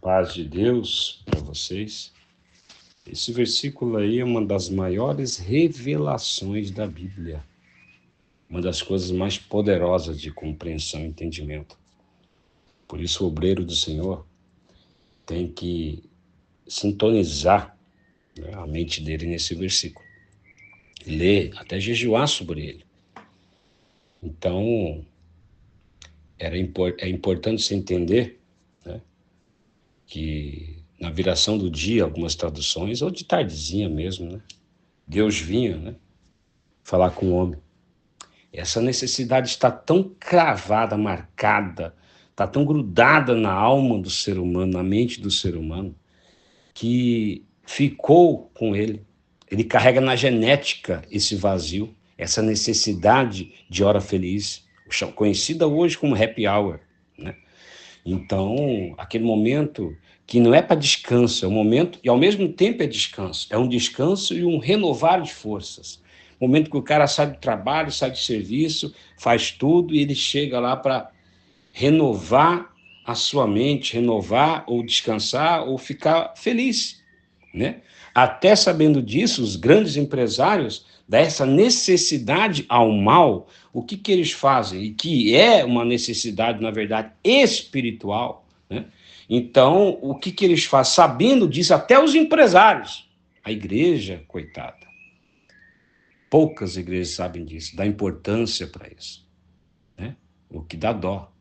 Paz de Deus para vocês. Esse versículo aí é uma das maiores revelações da Bíblia. Uma das coisas mais poderosas de compreensão e entendimento. Por isso o obreiro do Senhor tem que sintonizar, né, a mente dele nesse versículo. Ler, até jejuar sobre ele. Então, é importante você entender, né, que na viração do dia, algumas traduções, ou de tardezinha mesmo, né, Deus vinha, né, falar com o homem. Essa necessidade está tão cravada, marcada, está tão grudada na alma do ser humano, na mente do ser humano, que ficou com ele. Ele carrega na genética esse vazio, essa necessidade de hora feliz, conhecida hoje como happy hour, né? Então, aquele momento que não é para descanso, é um momento, e ao mesmo tempo é descanso. É um descanso e um renovar de forças. Momento que o cara sai do trabalho, sai do serviço, faz tudo e ele chega lá para renovar a sua mente, renovar ou descansar ou ficar feliz, né? Até sabendo disso, os grandes empresários, dessa necessidade ao mal, o que eles fazem? E que é uma necessidade, na verdade, espiritual, né? Então, o que eles fazem? Sabendo disso, até os empresários, a igreja, coitada, poucas igrejas sabem disso, dá importância para isso, né? O que dá dó.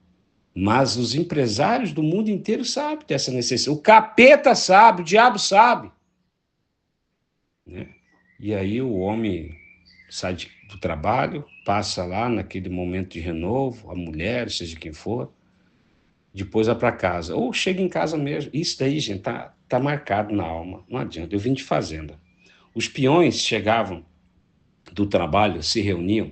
Mas os empresários do mundo inteiro sabem dessa necessidade. O capeta sabe, o diabo sabe, né? E aí o homem sai do trabalho, passa lá naquele momento de renovo, a mulher, seja quem for, depois vai para casa. Ou chega em casa mesmo. Isso daí, gente, tá marcado na alma. Não adianta. Eu vim de fazenda. Os peões chegavam do trabalho, se reuniam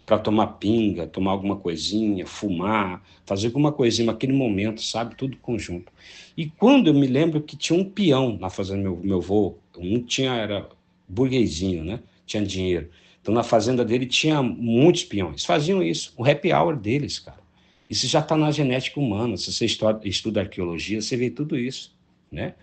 para tomar pinga, tomar alguma coisinha, fumar, fazer alguma coisinha naquele momento, sabe? Tudo conjunto. E quando eu me lembro que tinha um peão na fazenda do meu avô, era burguesinho, né? Tinha dinheiro. Então na fazenda dele tinha muitos peões. Faziam isso, o happy hour deles, cara. Isso já está na genética humana. Se você estuda arqueologia, você vê tudo isso, né?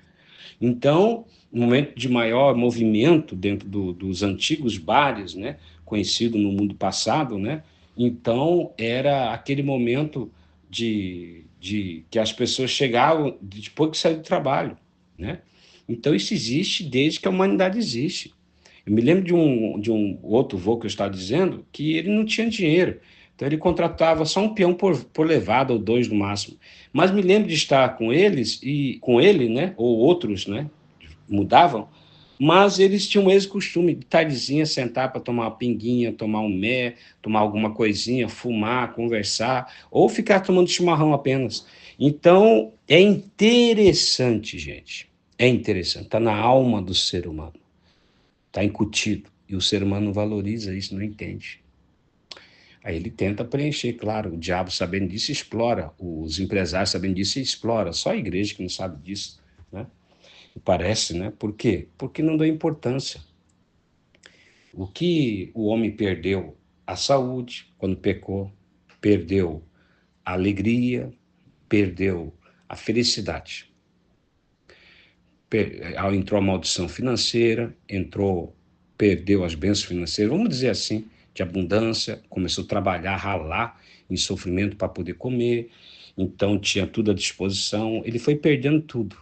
Então, um momento de maior movimento dentro dos antigos bares, né, conhecido no mundo passado, né? Então, era aquele momento de que as pessoas chegavam depois que saíram do trabalho, né? Então, isso existe desde que a humanidade existe. Eu me lembro de um outro vô que eu estava dizendo que ele não tinha dinheiro. Então ele contratava só um peão por levada ou dois no máximo. Mas me lembro de estar com eles e com ele, né, ou outros, né, mudavam, mas eles tinham esse costume de tardezinha sentar para tomar uma pinguinha, tomar um mé, tomar alguma coisinha, fumar, conversar, ou ficar tomando chimarrão apenas. Então é interessante, gente. É interessante, está na alma do ser humano. Está incutido. E o ser humano não valoriza isso, não entende. Aí ele tenta preencher, claro, o diabo sabendo disso explora, os empresários sabendo disso explora, só a igreja que não sabe disso, né? Parece, né? Por quê? Porque não dá importância. O que o homem perdeu? A saúde, quando pecou, perdeu a alegria, perdeu a felicidade. Entrou a maldição financeira, perdeu as bênçãos financeiras, vamos dizer assim, de abundância, começou a trabalhar, ralar em sofrimento para poder comer, então tinha tudo à disposição, ele foi perdendo tudo.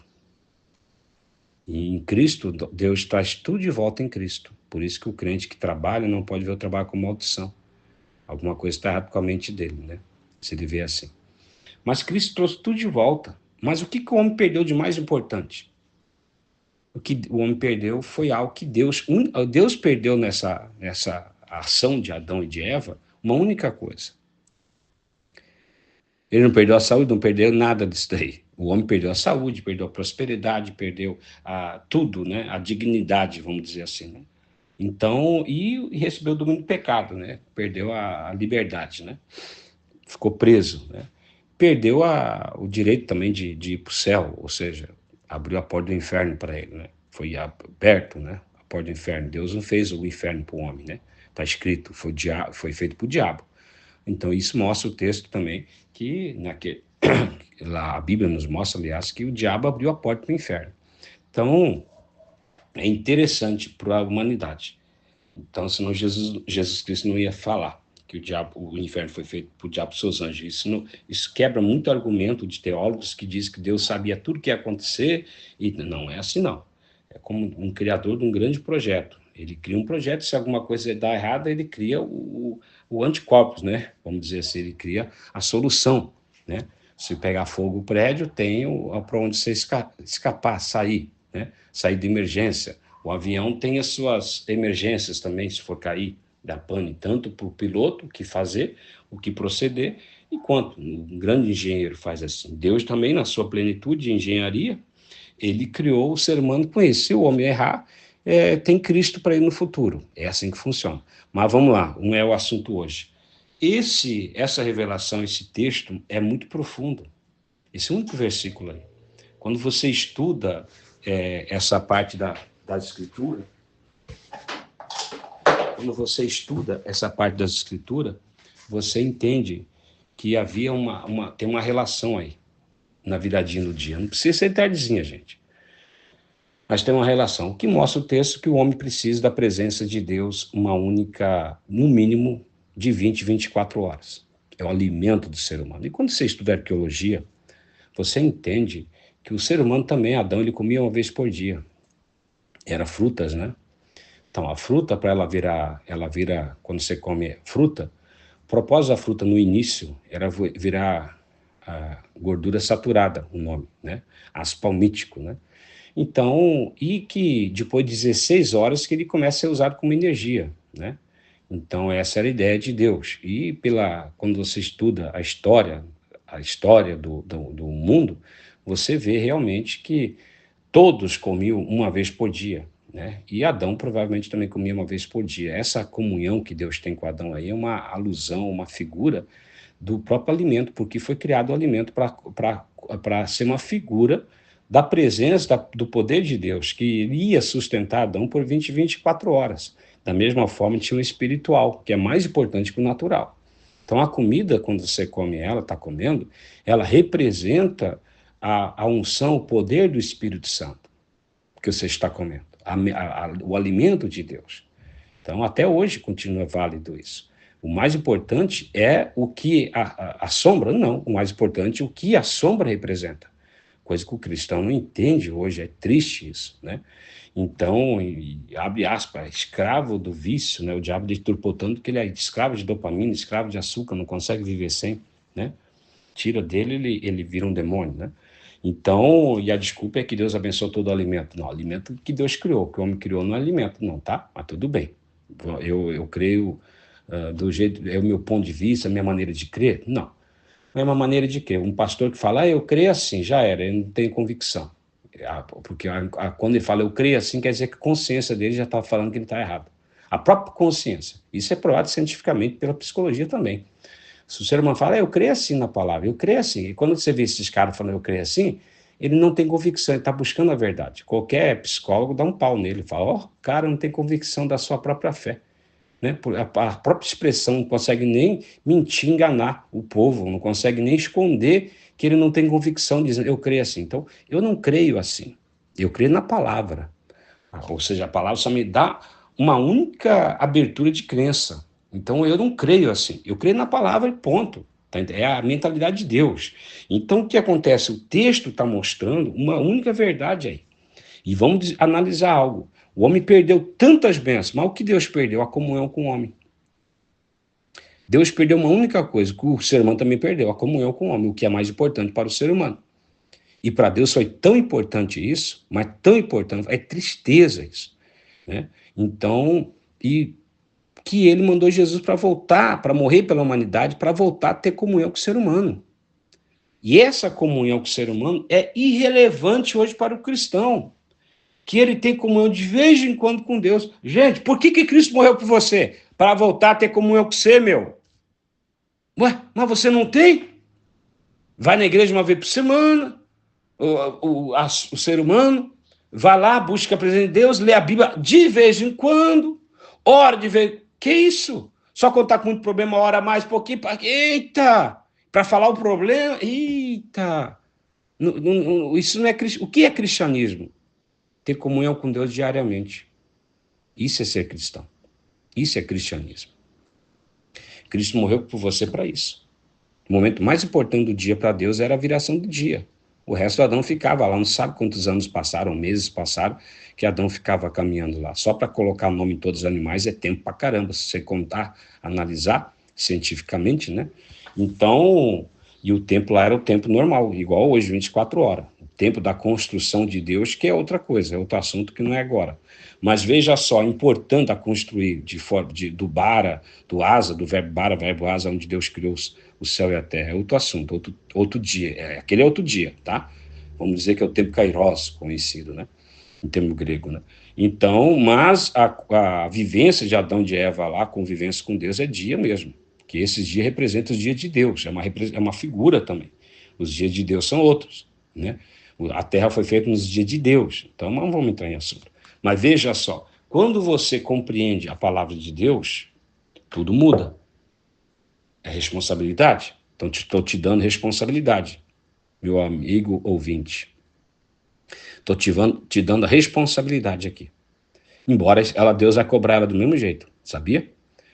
E em Cristo, Deus traz tudo de volta em Cristo. Por isso que o crente que trabalha não pode ver o trabalho como maldição. Alguma coisa está errada com a mente dele, né? Se ele vê assim. Mas Cristo trouxe tudo de volta. Mas o que o homem perdeu de mais importante? O que o homem perdeu foi algo que Deus perdeu nessa ação de Adão e de Eva, uma única coisa. Ele não perdeu a saúde, não perdeu nada disso daí. O homem perdeu a saúde, perdeu a prosperidade, perdeu tudo, né? A dignidade, vamos dizer assim, né? Então, e recebeu o domínio do pecado, né? Perdeu a liberdade, né? Ficou preso, né? Perdeu o direito também de ir para o céu, ou seja, abriu a porta do inferno para ele, né? Foi aberto, né? A porta do inferno. Deus não fez o inferno para o homem, né? Está escrito, foi feito para o diabo. Então, isso mostra o texto também que Lá, a Bíblia nos mostra, aliás, que o diabo abriu a porta para o inferno. Então, é interessante para a humanidade. Então, senão Jesus Cristo não ia falar que o inferno foi feito por diabo e seus anjos. Isso quebra muito argumento de teólogos que dizem que Deus sabia tudo que ia acontecer, e não é assim, não. É como um criador de um grande projeto. Ele cria um projeto, se alguma coisa dá errada, ele cria o anticorpos, né? Vamos dizer assim, ele cria a solução, né? Se pegar fogo o prédio, tem para onde você escapar, sair, né? Sair de emergência. O avião tem as suas emergências também, se for cair, da pane, tanto para o piloto o que fazer, o que proceder, enquanto um grande engenheiro faz assim. Deus também, na sua plenitude de engenharia, ele criou o ser humano com isso. Se o homem errar, tem Cristo para ele no futuro. É assim que funciona. Mas vamos lá, não é o assunto hoje. Essa revelação, esse texto é muito profundo. Esse único versículo aí. Quando você estuda essa parte das Escrituras, você entende que havia tem uma relação aí na viradinha do dia. Não precisa ser tardezinha, gente. Mas tem uma relação. O que mostra o texto que o homem precisa da presença de Deus no mínimo, de 20, 24 horas. É o alimento do ser humano. E quando você estuda arqueologia, você entende que o ser humano também, Adão, ele comia uma vez por dia. Era frutas, né? Então, a fruta, para ela vira, quando você come fruta, o propósito da fruta no início era virar a gordura saturada, o nome, né? Aspalmítico, né? Então, e que depois de 16 horas que ele começa a ser usado como energia, né? Então, essa era a ideia de Deus. E quando você estuda a história do mundo, você vê realmente que todos comiam uma vez por dia, né? E Adão provavelmente também comia uma vez por dia. Essa comunhão que Deus tem com Adão aí é uma alusão, uma figura do próprio alimento, porque foi criado o alimento para ser uma figura da presença, do poder de Deus, que iria sustentar Adão por 20, 24 horas. Da mesma forma, tinha o espiritual, que é mais importante que o natural. Então, a comida, quando você come ela, está comendo, ela representa a unção, o poder do Espírito Santo que você está comendo, o alimento de Deus. Então, até hoje continua válido isso. O mais importante é o que a sombra, não. O mais importante é o que a sombra representa. Coisa que o cristão não entende hoje, é triste isso, né? Então, abre aspas, escravo do vício, né? O diabo deturpou tanto que ele é escravo de dopamina, escravo de açúcar, não consegue viver sem, né? Tira dele, ele vira um demônio, né? Então, e a desculpa é que Deus abençoou todo o alimento. Não, o alimento que Deus criou, que o homem criou não é alimento, não, tá? Mas tudo bem. Eu creio do jeito, é o meu ponto de vista, a minha maneira de crer? Não. Não é uma maneira de crer. Um pastor que fala, eu creio assim, já era, ele não tem convicção. Porque quando ele fala, eu creio assim, quer dizer que a consciência dele já está falando que ele está errado. A própria consciência. Isso é provado cientificamente pela psicologia também. Se o ser humano fala, eu creio assim na palavra, eu creio assim. E quando você vê esses caras falando, eu creio assim, ele não tem convicção, ele está buscando a verdade. Qualquer psicólogo dá um pau nele, fala, o cara não tem convicção da sua própria fé. Né? A própria expressão não consegue nem mentir, enganar o povo, não consegue nem esconder que ele não tem convicção, dizendo, eu creio assim. Então, eu não creio assim, eu creio na palavra. Ou seja, a palavra só me dá uma única abertura de crença. Então, eu não creio assim, eu creio na palavra e ponto. É a mentalidade de Deus. Então, o que acontece? O texto está mostrando uma única verdade aí. E vamos analisar algo. O homem perdeu tantas bênçãos, mas o que Deus perdeu? A comunhão com o homem. Deus perdeu uma única coisa, que o ser humano também perdeu, a comunhão com o homem, o que é mais importante para o ser humano. E para Deus foi tão importante isso, mas tão importante, é tristeza isso. Né? Então, e que ele mandou Jesus para voltar, para morrer pela humanidade, para voltar a ter comunhão com o ser humano. E essa comunhão com o ser humano é irrelevante hoje para o cristão, que ele tem comunhão de vez em quando com Deus. Gente, por que Cristo morreu por você? Para voltar a ter comunhão com você, meu. Ué, mas você não tem? Vai na igreja uma vez por semana, o ser humano, vai lá, busca a presença de Deus, lê a Bíblia de vez em quando, ora de vez. Que isso? Só quando está com muito problema, ora mais um pouquinho. Eita! para falar o problema. Eita! Isso não é o que é cristianismo? Ter comunhão com Deus diariamente. Isso é ser cristão. Isso é cristianismo. Cristo morreu por você para isso. O momento mais importante do dia para Deus era a viração do dia. O resto do Adão ficava lá, não sabe quantos anos passaram, meses passaram, que Adão ficava caminhando lá. Só para colocar o nome em todos os animais é tempo para caramba, se você contar, analisar cientificamente, né? Então, e o tempo lá era o tempo normal, igual hoje, 24 horas. O tempo da construção de Deus, que é outra coisa, é outro assunto que não é agora. Mas veja só, importante a construir do bara, do asa, do verbo bara, verbo asa, onde Deus criou o céu e a terra. É outro assunto, outro dia. Aquele é outro dia, tá? Vamos dizer que é o tempo kairos, conhecido, né? Em termo grego, né? Então, mas a vivência de Adão e de Eva lá, a convivência com Deus é dia mesmo, que esses dias representam os dias de Deus, é uma figura também. Os dias de Deus são outros, né? A terra foi feita nos dias de Deus, então não vamos entrar em assunto. Mas veja só, quando você compreende a palavra de Deus, tudo muda. É responsabilidade. Então, estou te dando responsabilidade, meu amigo ouvinte. Estou te dando a responsabilidade aqui. Embora Deus vai cobrar ela do mesmo jeito, sabia?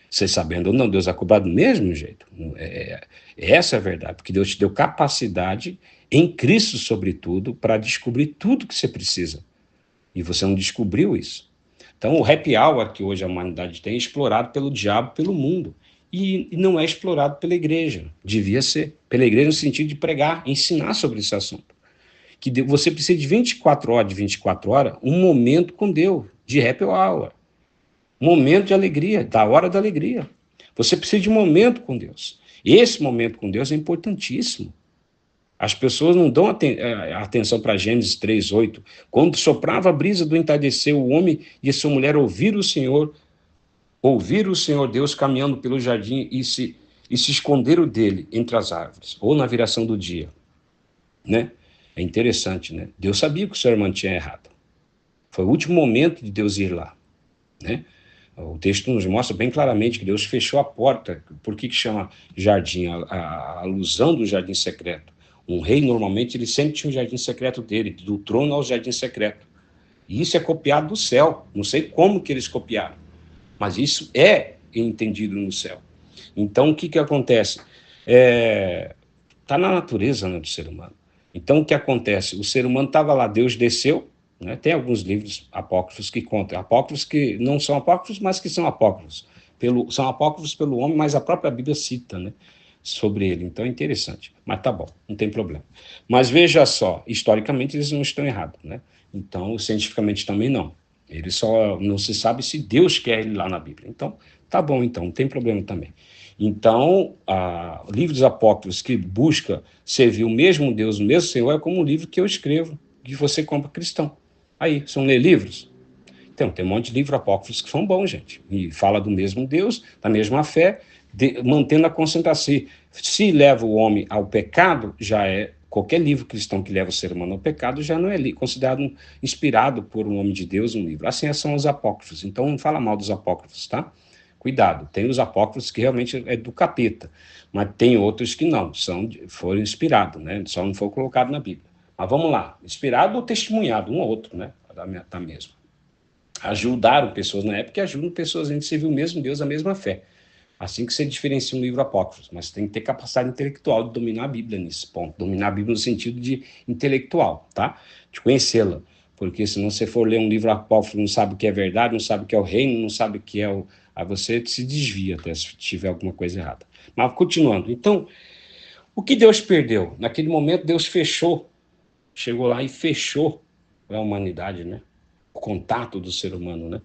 Você sabendo ou não, Deus vai cobrar do mesmo jeito. Essa é a verdade, porque Deus te deu capacidade em Cristo, sobretudo, para descobrir tudo que você precisa. E você não descobriu isso. Então, o happy hour que hoje a humanidade tem é explorado pelo diabo, pelo mundo. E não é explorado pela igreja. Devia ser. Pela igreja no sentido de pregar, ensinar sobre esse assunto. Que você precisa de 24 horas, um momento com Deus, de happy hour. Momento de alegria, da hora da alegria. Você precisa de um momento com Deus. Esse momento com Deus é importantíssimo. As pessoas não dão atenção para Gênesis 3:8. Quando soprava a brisa do entardecer, o homem e a sua mulher ouviram o Senhor Deus caminhando pelo jardim e se esconderam dele entre as árvores, ou na viração do dia. Né? É interessante, né? Deus sabia que o seu irmão tinha errado. Foi o último momento de Deus ir lá. Né? O texto nos mostra bem claramente que Deus fechou a porta. Por que chama jardim? A alusão do jardim secreto. Um rei, normalmente, ele sempre tinha um jardim secreto dele, do trono ao jardim secreto. E isso é copiado do céu. Não sei como que eles copiaram, mas isso é entendido no céu. Então, o que acontece? Está na natureza, né, do ser humano. Então, o que acontece? O ser humano estava lá, Deus desceu, né? Tem alguns livros apócrifos que contam, apócrifos que não são apócrifos, mas que são apócrifos. São apócrifos pelo homem, mas a própria Bíblia cita, né, sobre ele. Então é interessante. Mas tá bom, não tem problema. Mas veja só, historicamente eles não estão errados, né? Então, cientificamente também não. Ele só não se sabe se Deus quer ele lá na Bíblia. Então, tá bom, então, não tem problema também. Então, livros apócrifos que busca servir o mesmo Deus, o mesmo Senhor, é como um livro que eu escrevo, que você compra cristão. Aí, são ler livros? Então, tem um monte de livros apócrifos que são bons, gente. E fala do mesmo Deus, da mesma fé, mantendo a concentração. Se leva o homem ao pecado, já é qualquer livro cristão que leva o ser humano ao pecado já não é considerado inspirado por um homem de Deus, um livro. Assim são os apócrifos. Então, não fala mal dos apócrifos, tá? Cuidado, tem os apócrifos que realmente é do capeta, mas tem outros que não, foram inspirados, né? Só não foi colocado na Bíblia. Mas vamos lá, inspirado ou testemunhado, um ou outro, né? Da mesma. Ajudaram pessoas na época e ajudam pessoas a gente servir o mesmo Deus, a mesma fé. Assim que você diferencia um livro apócrifo, mas tem que ter capacidade intelectual de dominar a Bíblia nesse ponto. Dominar a Bíblia no sentido de intelectual, tá? De conhecê-la. Porque se não você for ler um livro apócrifo, não sabe o que é verdade, não sabe o que é o reino, não sabe o que é o... Aí você se desvia até se tiver alguma coisa errada. Mas continuando. Então, o que Deus perdeu? Naquele momento, Deus fechou. Chegou lá e fechou a humanidade, né? O contato do ser humano, né?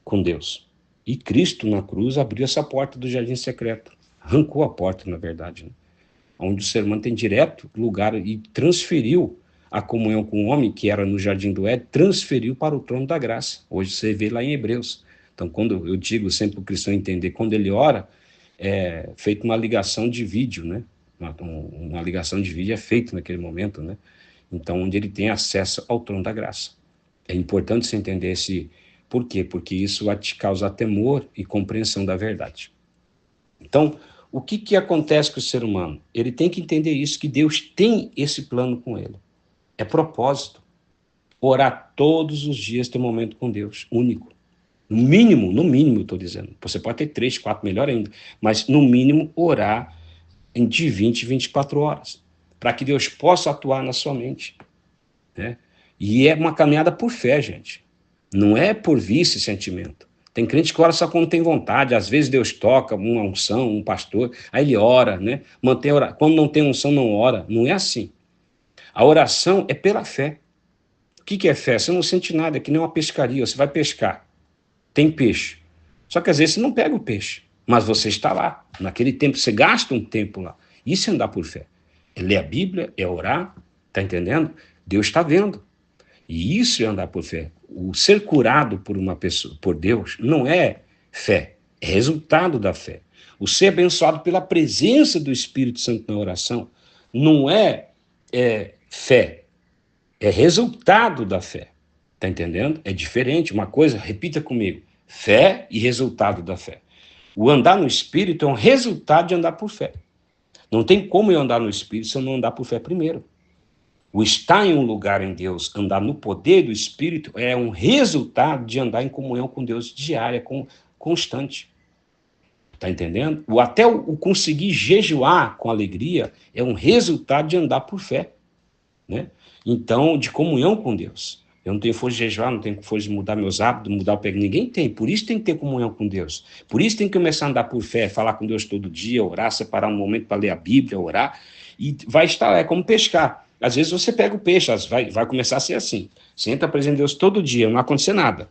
Com Deus. E Cristo, na cruz, abriu essa porta do jardim secreto. Arrancou a porta, na verdade, né? Onde o ser humano tem direto lugar e transferiu a comunhão com o homem, que era no jardim do Éden, transferiu para o trono da graça. Hoje você vê lá em Hebreus. Então, quando eu digo sempre para o cristão entender, quando ele ora, é feita uma ligação de vídeo, né? Uma ligação de vídeo é feita naquele momento, né? Então, onde ele tem acesso ao trono da graça. É importante você entender esse... Por quê? Porque isso vai te causar temor e compreensão da verdade. Então, o que acontece com o ser humano? Ele tem que entender isso, que Deus tem esse plano com ele. É propósito. Orar todos os dias, ter um momento com Deus, único. No mínimo, eu estou dizendo. Você pode ter 3, 4, melhor ainda. Mas, no mínimo, orar de 20 a 24 horas. Para que Deus possa atuar na sua mente. Né? E é uma caminhada por fé, gente. Não é por vício e sentimento. Tem crente que ora só quando tem vontade. Às vezes Deus toca uma unção, um pastor, aí ele ora, né? Mantém a oração. Quando não tem unção, não ora. Não é assim. A oração é pela fé. O que é fé? Você não sente nada, é que nem uma pescaria. Você vai pescar, tem peixe. Só que às vezes você não pega o peixe, mas você está lá. Naquele tempo, você gasta um tempo lá. Isso é andar por fé. É ler a Bíblia, é orar, tá entendendo? Deus está vendo. E isso é andar por fé. O ser curado por uma pessoa, por Deus, não é fé, é resultado da fé. O ser abençoado pela presença do Espírito Santo na oração não é fé, é resultado da fé. Tá entendendo? É diferente. Uma coisa, repita comigo, fé e resultado da fé. O andar no Espírito é um resultado de andar por fé. Não tem como eu andar no Espírito se eu não andar por fé primeiro. O estar em um lugar em Deus, andar no poder do Espírito, é um resultado de andar em comunhão com Deus diária, constante. Está entendendo? Até o conseguir jejuar com alegria é um resultado de andar por fé. Né? Então, de comunhão com Deus. Eu não tenho força de jejuar, não tenho força de mudar meus hábitos, mudar o pego. Ninguém tem. Por isso tem que ter comunhão com Deus. Por isso tem que começar a andar por fé, falar com Deus todo dia, orar, separar um momento para ler a Bíblia, orar. E vai estar, é como pescar. Às vezes você pega o peixe, vai começar a ser assim. Você entra presente em Deus todo dia, não acontecer nada.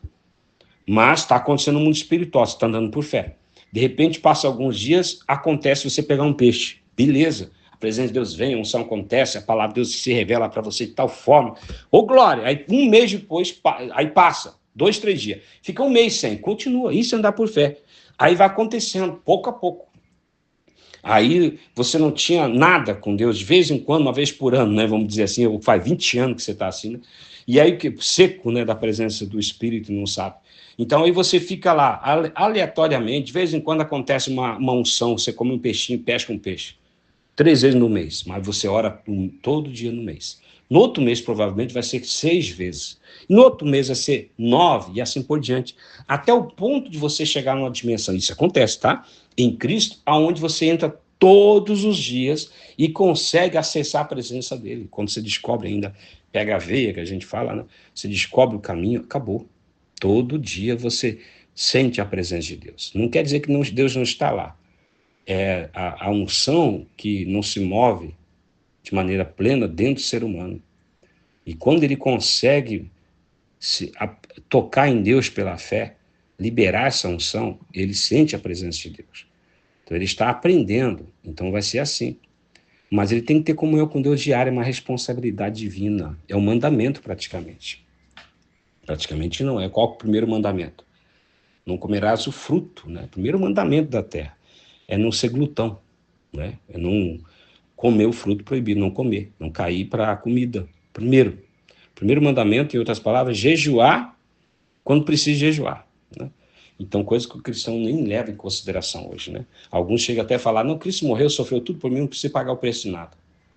Mas está acontecendo no mundo espiritual, você está andando por fé. De repente, passa alguns dias, acontece você pegar um peixe. Beleza. A presença de Deus vem, a unção acontece, a palavra de Deus se revela para você de tal forma. Ô, glória! Aí um mês depois, aí passa, 2, 3 dias. Fica um mês sem, continua. Isso é andar por fé. Aí vai acontecendo, pouco a pouco. Aí você não tinha nada com Deus, de vez em quando, uma vez por ano, né? Vamos dizer assim, faz 20 anos que você está assim, né? E aí, seco, né, da presença do Espírito, não sabe. Então aí você fica lá, aleatoriamente, de vez em quando acontece uma unção, você come um peixinho, pesca um peixe. 3 vezes no mês, mas você ora todo dia no mês. No outro mês, provavelmente, vai ser 6 vezes. No outro mês vai ser 9 e assim por diante. Até o ponto de você chegar numa dimensão, isso acontece, tá? Em Cristo, aonde você entra todos os dias e consegue acessar a presença dele. Quando você descobre ainda, pega a veia que a gente fala, né? Você descobre o caminho, acabou. Todo dia você sente a presença de Deus. Não quer dizer que Deus não está lá. É a unção que não se move de maneira plena dentro do ser humano. E quando ele consegue tocar em Deus pela fé, liberar essa unção, ele sente a presença de Deus. Então ele está aprendendo, então vai ser assim. Mas ele tem que ter comunhão com Deus diária, é uma responsabilidade divina. É um mandamento praticamente. Praticamente não é. Qual é o primeiro mandamento? Não comerás o fruto, né? O primeiro mandamento da terra é não ser glutão, né? É não comer o fruto proibido, não comer, não cair para a comida. Primeiro mandamento, em outras palavras, jejuar quando precisa jejuar, né? Então, coisa que o cristão nem leva em consideração hoje, né? Alguns chegam até a falar, não, Cristo morreu, sofreu tudo por mim, não precisa pagar o preço de nada.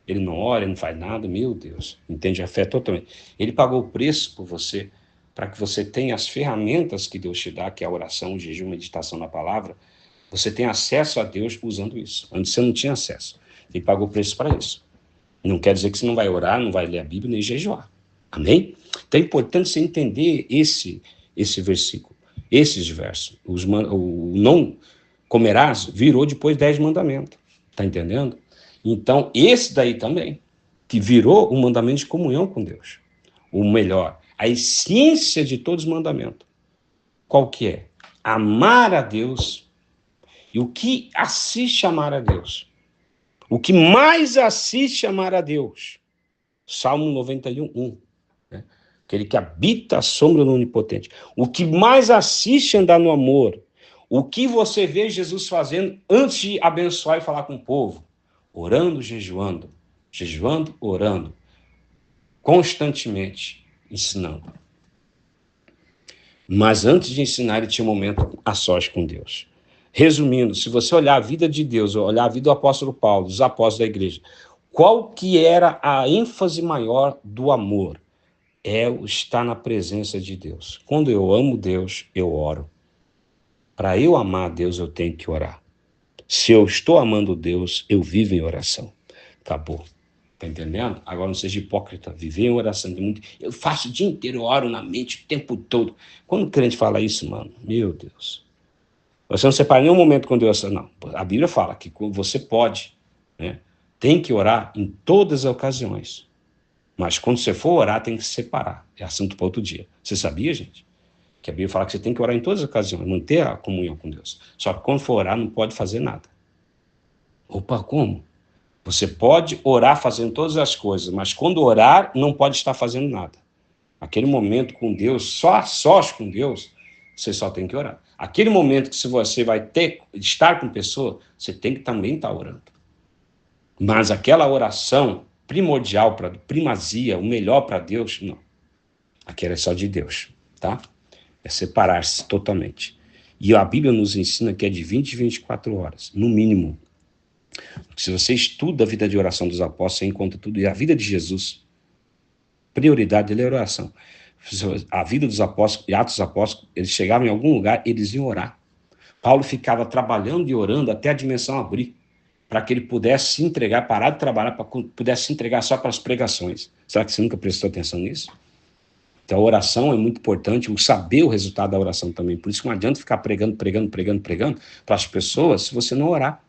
Ele não ora, ele não faz nada, meu Deus, entende a fé totalmente. Ele pagou o preço por você, para que você tenha as ferramentas que Deus te dá, que é a oração, o jejum, a meditação na palavra, você tem acesso a Deus usando isso, onde você não tinha acesso. Ele pagou o preço para isso. Não quer dizer que você não vai orar, não vai ler a Bíblia, nem jejuar. Amém? Então é importante você entender esse versículo, esses versos. O não comerás virou depois 10 mandamentos. Está entendendo? Então, esse daí também, que virou um mandamento de comunhão com Deus. O melhor, a essência de todos os mandamentos. Qual que é? Amar a Deus. E o que assiste a amar a Deus? O que mais assiste a amar a Deus? Salmo 91, 1. Né? Aquele que habita a sombra do Onipotente. O que mais assiste a andar no amor? O que você vê Jesus fazendo antes de abençoar e falar com o povo? Orando, jejuando. Jejuando, orando. Constantemente ensinando. Mas antes de ensinar, ele tinha um momento a sós com Deus. Resumindo, se você olhar a vida de Deus, olhar a vida do apóstolo Paulo, dos apóstolos da igreja, qual que era a ênfase maior do amor? É o estar na presença de Deus. Quando eu amo Deus, eu oro. Para eu amar Deus, eu tenho que orar. Se eu estou amando Deus, eu vivo em oração. Acabou. Tá entendendo? Agora não seja hipócrita. Viver em oração. Eu faço o dia inteiro, eu oro na mente o tempo todo. Quando o crente fala isso, mano, meu Deus. Você não separa nenhum momento com Deus. Não. A Bíblia fala que você pode, né? Tem que orar em todas as ocasiões. Mas quando você for orar, tem que se separar. É assunto para outro dia. Você sabia, gente? Que a Bíblia fala que você tem que orar em todas as ocasiões, manter a comunhão com Deus. Só que quando for orar, não pode fazer nada. Opa, como? Você pode orar fazendo todas as coisas, mas quando orar, não pode estar fazendo nada. Aquele momento com Deus, só a sós com Deus, você só tem que orar. Aquele momento que se você vai estar com pessoa, você tem que também estar orando. Mas aquela oração primordial, para primazia, o melhor para Deus, não. Aquela é só de Deus, tá? É separar-se totalmente. E a Bíblia nos ensina que é de 20 a 24 horas, no mínimo. Se você estuda a vida de oração dos apóstolos, você encontra tudo. E a vida de Jesus, prioridade dele é a oração. A vida dos apóstolos e Atos dos Apóstolos, eles chegavam em algum lugar, eles iam orar. Paulo ficava trabalhando e orando até a dimensão abrir, para que ele pudesse se entregar, parar de trabalhar, para que pudesse se entregar só para as pregações. Será que você nunca prestou atenção nisso? Então a oração é muito importante, o saber o resultado da oração também. Por isso não adianta ficar pregando para as pessoas se você não orar.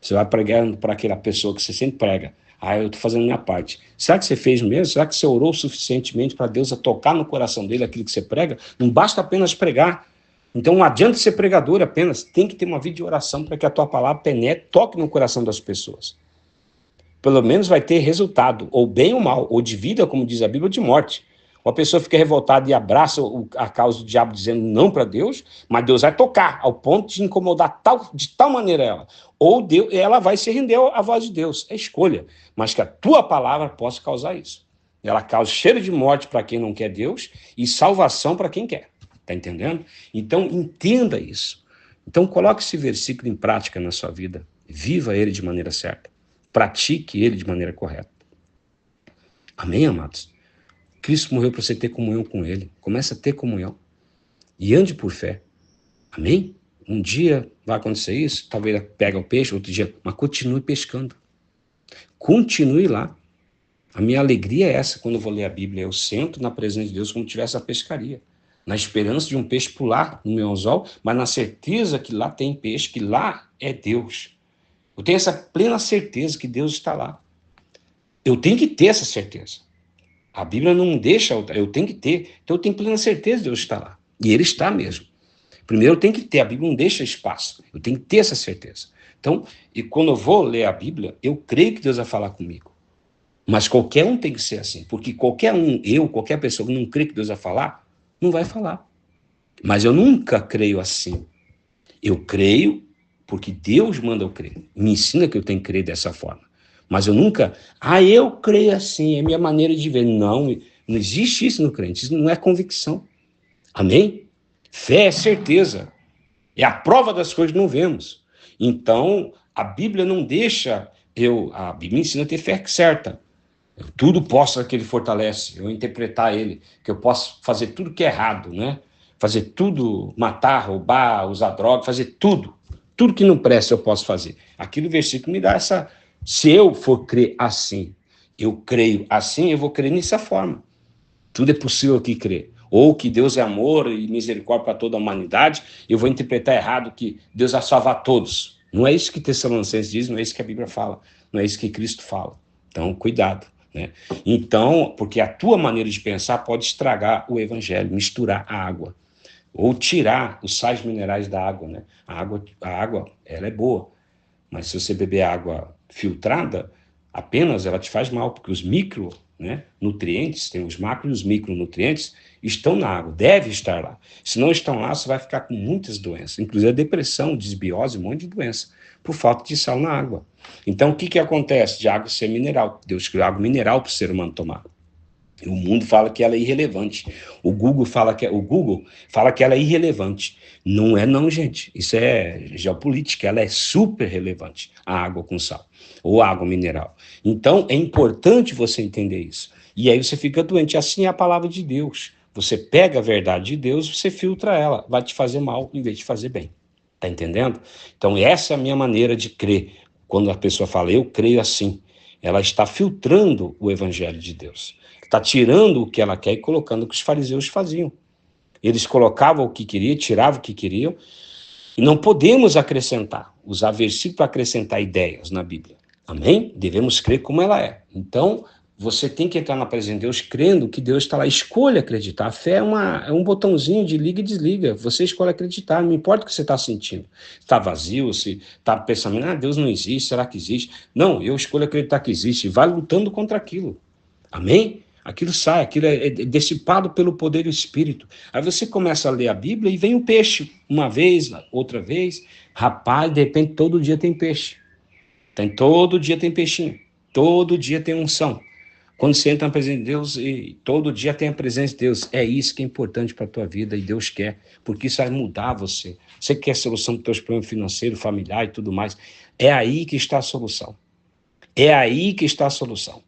Você vai pregando para aquela pessoa que você sempre prega. Eu estou fazendo a minha parte. Será que você fez mesmo? Será que você orou suficientemente para Deus tocar no coração dele aquilo que você prega? Não basta apenas pregar. Então não adianta ser pregador apenas. Tem que ter uma vida de oração para que a tua palavra penetre, toque no coração das pessoas. Pelo menos vai ter resultado, ou bem ou mal, ou de vida, como diz a Bíblia, ou de morte. Uma pessoa fica revoltada e abraça a causa do diabo dizendo não para Deus, mas Deus vai tocar ao ponto de incomodar de tal maneira ela. Ou ela vai se render à voz de Deus. É escolha. Mas que a tua palavra possa causar isso. Ela causa cheiro de morte para quem não quer Deus e salvação para quem quer. Está entendendo? Então, entenda isso. Então, coloque esse versículo em prática na sua vida. Viva ele de maneira certa. Pratique ele de maneira correta. Amém, amados? Cristo morreu para você ter comunhão com ele. Comece a ter comunhão. E ande por fé. Amém? Um dia vai acontecer isso, talvez pega o peixe, outro dia, mas continue pescando. Continue lá. A minha alegria é essa quando eu vou ler a Bíblia. Eu sento na presença de Deus como se tivesse a pescaria. Na esperança de um peixe pular no meu anzol, mas na certeza que lá tem peixe, que lá é Deus. Eu tenho essa plena certeza que Deus está lá. Eu tenho que ter essa certeza. A Bíblia não deixa, eu tenho que ter. Então eu tenho plena certeza de Deus estar lá. E Ele está mesmo. Primeiro eu tenho que ter, a Bíblia não deixa espaço. Eu tenho que ter essa certeza. Então, e quando eu vou ler a Bíblia, eu creio que Deus vai falar comigo. Mas qualquer um tem que ser assim. Porque qualquer um, qualquer pessoa que não crê que Deus vai falar, não vai falar. Mas eu nunca creio assim. Eu creio porque Deus manda eu crer. Me ensina que eu tenho que crer dessa forma. Mas eu nunca, eu creio assim, é minha maneira de ver. Não, não existe isso no crente, isso não é convicção. Amém? Fé é certeza. É a prova das coisas que não vemos. Então, a Bíblia não deixa a Bíblia ensina a ter fé certa. Eu tudo posso naquele fortalece, eu interpretar ele, que eu posso fazer tudo que é errado, né? Fazer tudo, matar, roubar, usar droga, fazer tudo. Tudo que não presta eu posso fazer. Aquilo versículo me dá essa... Se eu for crer assim, eu creio assim, eu vou crer dessa forma. Tudo é possível aqui crer. Ou que Deus é amor e misericórdia para toda a humanidade, eu vou interpretar errado que Deus vai salvar todos. Não é isso que Tessalonicenses diz, não é isso que a Bíblia fala, não é isso que Cristo fala. Então, cuidado. Né? Então, porque a tua maneira de pensar pode estragar o evangelho, misturar a água, ou tirar os sais minerais da água. Né? A água, ela é boa, mas se você beber água filtrada, apenas ela te faz mal, porque os nutrientes, tem os macro e os micronutrientes, estão na água, deve estar lá. Se não estão lá, você vai ficar com muitas doenças, inclusive a depressão, desbiose, um monte de doença, por falta de sal na água. Então, o que acontece de água ser mineral? Deus criou água mineral para o ser humano tomar. O mundo fala que ela é irrelevante. O Google fala que ela é irrelevante. Não é não, gente. Isso é geopolítica. Ela é super relevante, a água com sal, ou água mineral. Então, é importante você entender isso. E aí você fica doente. Assim é a palavra de Deus. Você pega a verdade de Deus, você filtra ela. Vai te fazer mal em vez de fazer bem. Tá entendendo? Então, essa é a minha maneira de crer. Quando a pessoa fala, eu creio assim, ela está filtrando o evangelho de Deus. Está tirando o que ela quer e colocando o que os fariseus faziam. Eles colocavam o que queriam, tiravam o que queriam, e não podemos acrescentar, usar versículo para acrescentar ideias na Bíblia. Amém? Devemos crer como ela é. Então, você tem que entrar na presença de Deus crendo que Deus está lá. Escolha acreditar. A fé é um botãozinho de liga e desliga. Você escolhe acreditar, não importa o que você está sentindo. Está vazio, se está pensando, Deus não existe, será que existe? Não, eu escolho acreditar que existe. Vai lutando contra aquilo. Amém? Aquilo sai, aquilo é dissipado pelo poder do Espírito. Aí você começa a ler a Bíblia e vem o peixe. Uma vez, outra vez. Rapaz, de repente todo dia tem peixe. Todo dia tem peixinho. Todo dia tem unção. Quando você entra na presença de Deus, e todo dia tem a presença de Deus. É isso que é importante para a tua vida e Deus quer, porque isso vai mudar você. Você quer a solução dos teus problemas financeiros, familiar e tudo mais. É aí que está a solução. É aí que está a solução.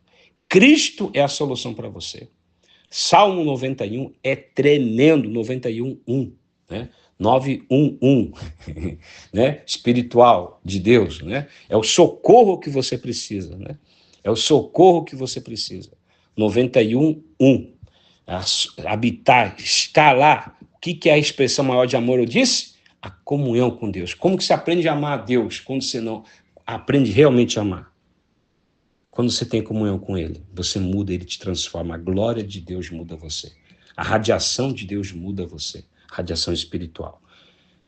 Cristo é a solução para você. Salmo 91 é tremendo, 91:1, né? 9:1:1, né? Espiritual de Deus, né? É o socorro que você precisa, né? É o socorro que você precisa. 91:1. Habitar, estar lá. O que é a expressão maior de amor? Eu disse? A comunhão com Deus. Como que você aprende a amar a Deus quando você não aprende realmente a amar? Quando você tem comunhão com Ele, você muda, Ele te transforma. A glória de Deus muda você. A radiação de Deus muda você. Radiação espiritual.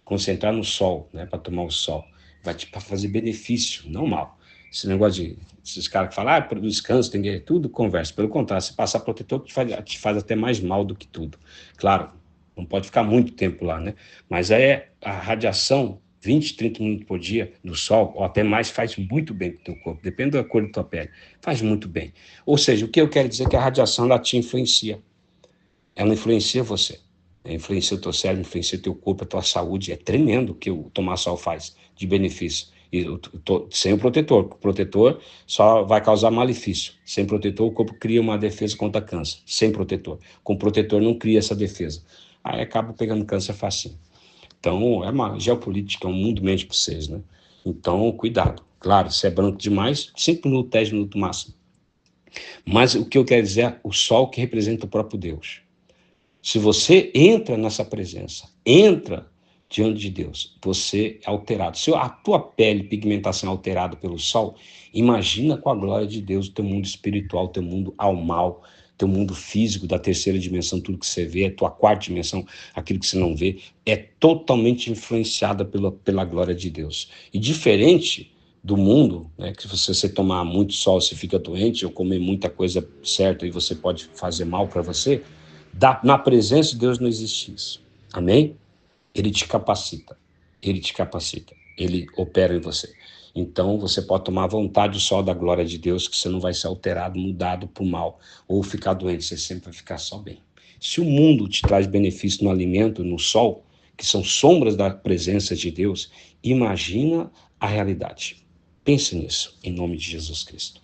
Concentrar no sol, né, para tomar o sol, vai te fazer benefício, não mal. Esse negócio de esses caras que falam, produz câncer, tem que tudo conversa. Pelo contrário, se passar protetor, te faz até mais mal do que tudo. Claro, não pode ficar muito tempo lá, né? Mas é a radiação 20, 30 minutos por dia no sol, ou até mais, faz muito bem para o teu corpo, depende da cor da tua pele, faz muito bem. Ou seja, o que eu quero dizer é que a radiação, ela te influencia, ela influencia você, influencia o teu cérebro, influencia o teu corpo, a tua saúde, é tremendo o que o tomar sol faz de benefício. E sem o protetor só vai causar malefício. Sem protetor, o corpo cria uma defesa contra câncer, sem protetor. Com protetor não cria essa defesa. Aí acaba pegando câncer facinho. Então, é uma geopolítica, é um mundo mente para vocês, né? Então, cuidado. Claro, se é branco demais, 5 minutos, 10 minutos máximo. Mas o que eu quero dizer é o sol que representa o próprio Deus. Se você entra nessa presença, entra diante de Deus, você é alterado. Se a tua pele, pigmentação é alterada pelo sol, imagina com a glória de Deus o teu mundo espiritual, o teu mundo almal, teu mundo físico da terceira dimensão, tudo que você vê, a tua quarta dimensão, aquilo que você não vê, é totalmente influenciada pela glória de Deus. E diferente do mundo, né, que se você tomar muito sol, você fica doente, ou comer muita coisa certa e você pode fazer mal para você, na presença de Deus não existe isso. Amém? Ele te capacita. Ele te capacita. Ele opera em você. Então, você pode tomar à vontade o sol da glória de Deus, que você não vai ser alterado, mudado para o mal, ou ficar doente, você sempre vai ficar só bem. Se o mundo te traz benefício no alimento, no sol, que são sombras da presença de Deus, imagina a realidade. Pense nisso, em nome de Jesus Cristo.